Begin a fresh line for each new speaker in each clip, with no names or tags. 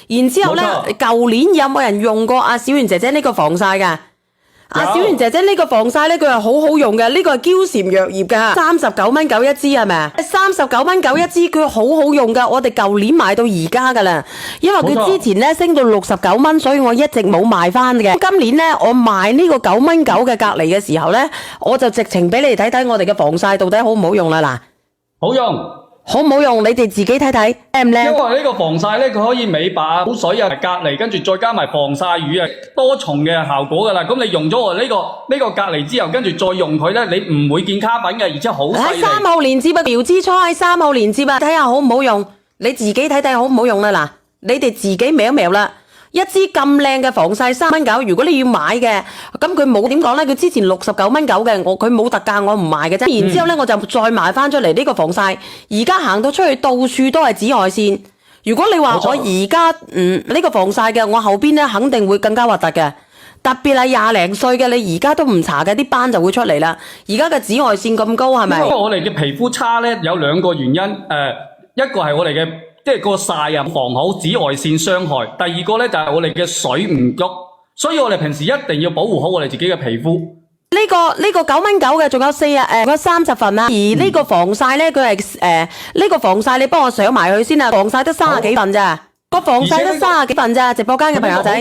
然之後咧，舊年有冇人用過阿小圓姐姐呢個防曬㗎？阿小圓姐姐呢個防曬咧，佢係好好用嘅，呢個係嬌蟬藥業㗎，39蚊9一支係咪？39蚊9一支，佢好好用㗎。我哋舊年買到而家㗎啦，因為佢之前咧升到69蚊，所以我一直冇賣翻嘅。今年咧，我賣呢個9蚊9嘅隔離嘅時候咧，我就直情俾你哋睇睇我哋嘅防曬到底好唔好用啦嗱。
好用。
好唔好用？你哋自己睇睇靚唔靚？
因為呢個防曬咧，佢可以美白啊、補水啊、隔離，跟住再加埋防曬乳啊，多重嘅效果噶啦。咁你用咗我呢個隔離之後，跟住再用佢咧，你唔會見卡粉嘅，而且好細膩。
3號連接啊，苗之初喺3號連接啊，睇下好唔好用？你自己睇睇好唔好用啦嗱，你哋自己瞄一瞄啦。一支咁靚嘅防曬3蚊9，如果你要買嘅，咁佢冇點講咧？佢之前69蚊9嘅，佢冇特價，我唔賣嘅啫。然之後咧，我就再賣翻出嚟呢個防曬。而家行到出去，到處都係紫外線。如果你話我而家呢個防曬嘅，我後邊咧肯定會更加核突嘅。特別係20零歲嘅，你而家都唔搽嘅，啲斑就會出嚟啦。而家嘅紫外線咁高，係咪？
因為我哋嘅皮膚差咧，有兩個原因。一個係我哋嘅。即係個曬啊，防好紫外線傷害。第二個咧就係我哋嘅水唔足，所以我哋平時一定要保護好我哋自己嘅皮膚。
呢個9蚊9嘅，仲有30份啊。而呢個防曬咧，佢係呢個防曬，你幫我上埋佢先啊。防曬得30幾份咋？個防曬得30幾份咋？直播間嘅朋友仔。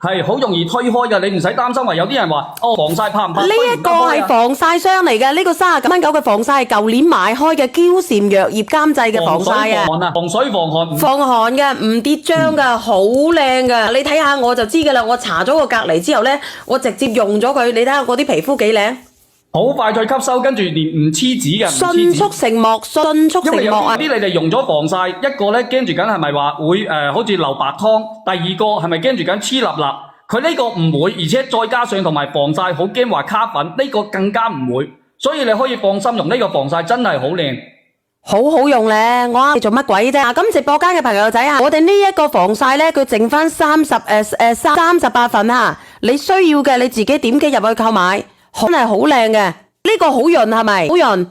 係好容易推開㗎，你唔使擔心話有啲人話防曬怕唔怕？
呢一個係防曬霜嚟嘅，呢個39蚊9嘅防曬係舊年買開嘅嬌蟬藥業監製嘅防曬啊，
防水防汗，
防汗嘅，唔跌漿㗎，好靚㗎。你睇下我就知㗎啦，我搽咗個隔離之後咧，我直接用咗佢，你睇下我啲皮膚幾靚。
好快脆吸收，跟住連唔黐紙嘅，
迅速成膜，迅速成膜啊！
因為有啲你哋用咗防曬，一個咧驚住緊係咪話會好似流白湯，第二個係咪驚住緊黐立立？佢呢個唔會，而且再加上同埋防曬好驚話卡粉，呢個更加唔會，所以你可以放心用呢個防曬，真係好靚，
好好用咧！我啱你做乜鬼啫？咁直播間嘅朋友仔啊，我哋呢一個防曬咧，佢剩翻38份啊！你需要嘅你自己點擊入去購買。真係好靚嘅，呢個好潤係咪？好潤，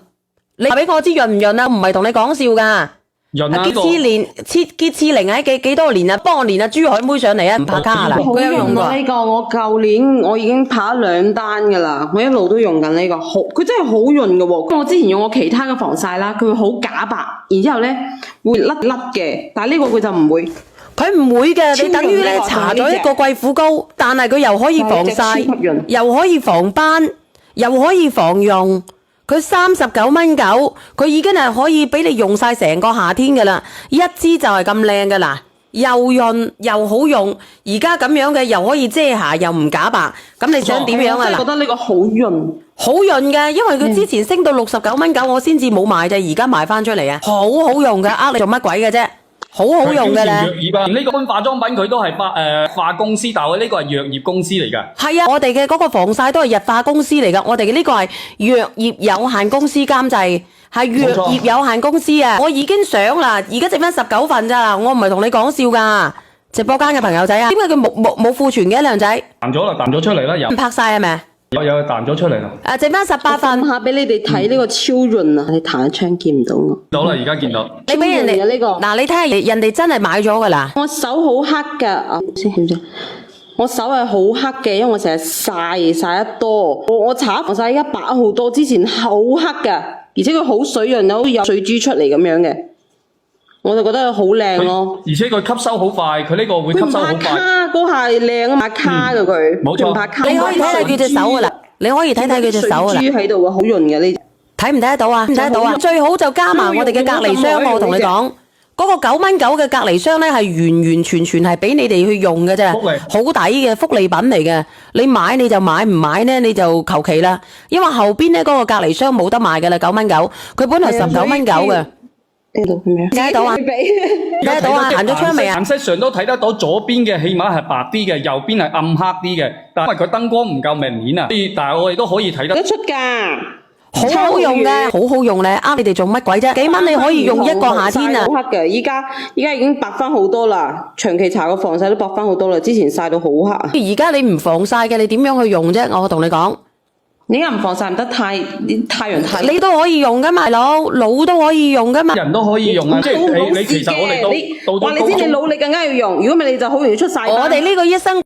你話俾我知潤唔潤啊？唔係同你講笑噶。
潤啊！
潔廁靈喺幾多年啊？幫我連阿朱海妹上嚟啊！唔拍卡啦，
佢有用過呢個。我舊年我已經拍咗2單噶啦，我一路都用緊呢個，佢真係好潤噶喎。我之前用過其他嘅防曬啦，佢會好假白，然之後咧會甩嘅，但係呢個佢就唔會。佢
唔會嘅，你等於咧搽咗一個貴婦膏，但係佢又可以防曬，又可以防斑，又可以防溶。佢39蚊9，佢已經係可以俾你用晒成個夏天噶啦，一支就係咁靚噶啦，又潤又好用，而家咁樣嘅又可以遮瑕又唔假白，咁你想點樣啊？
我真係覺得呢個好潤，
好潤嘅，因為佢之前升到69蚊9，我先至冇買啫，而家賣翻出嚟啊，好好用嘅，你做乜鬼嘅啫？好好用嘅咧，
呢個化妝品佢都係化公司，但係呢個係藥業公司嚟㗎。
係啊，我哋嘅嗰個防曬都係日化公司嚟㗎，我哋嘅呢個係藥業有限公司監製，係藥業有限公司啊！我已經上啦，而家剩翻19份咋，我唔係同你講笑㗎。直播間嘅朋友仔啊，點解佢冇庫存嘅靚仔？
彈咗啦，彈咗出嚟啦，又
唔拍曬係咪？
有彈咗出嚟啦。
剩翻18份。
下俾你哋睇呢個超潤啊！你彈一槍見唔到我。
到啦，而家見到。
你俾人哋
呢個
嗱，你睇下人哋真係買咗㗎啦。
我手好黑㗎，先點先？我手係好黑嘅，因為我成日曬得多。我搽防曬而家白好多，之前好黑㗎，而且佢好水潤，好似有水珠出嚟咁樣嘅。我就覺得好靚咯，
而且佢吸收好快，佢呢個會吸收好快。
佢唔拍卡嗰下靚啊，拍卡㗎佢，
冇錯。
你可以睇睇佢隻手㗎啦，你可以睇睇佢隻手㗎啦。
水珠喺度啊，好潤嘅呢。
睇唔睇得到啊？睇得到啊！最好就加埋我哋嘅隔離霜，我同你講，嗰個9蚊9嘅隔離霜咧係完完全全係俾你哋去用嘅啫，好抵嘅福利品嚟嘅。你買你就買，唔買咧你就求其啦。因為後邊咧嗰個隔離霜冇得賣嘅啦，9蚊9，佢本來19蚊9嘅。
呢度咁樣，
睇得到啊？睇得到啊？行咗窗未啊？
顏色上都睇得到，左邊嘅起碼係白啲嘅，右邊係暗黑啲嘅。但係因為佢燈光唔夠明顯啊，但係我哋都可以睇得
出㗎。
好好用嘅，好好用咧！你哋做乜鬼啫？幾蚊你可以用一個夏天啊！
好黑嘅，依家已經白翻好多啦。長期搽個防曬都白翻好多啦，之前曬到好黑。
而家你唔防曬嘅，你點樣去用啫？我同你講，
你又唔防曬唔得太陽太。
你都可以用噶嘛，大佬，腦都可以用噶嘛。
人都可以用啊，即係你其實我哋到
你知你腦你更加要用，如果唔係你就好容易出曬斑。
我哋呢個醫生。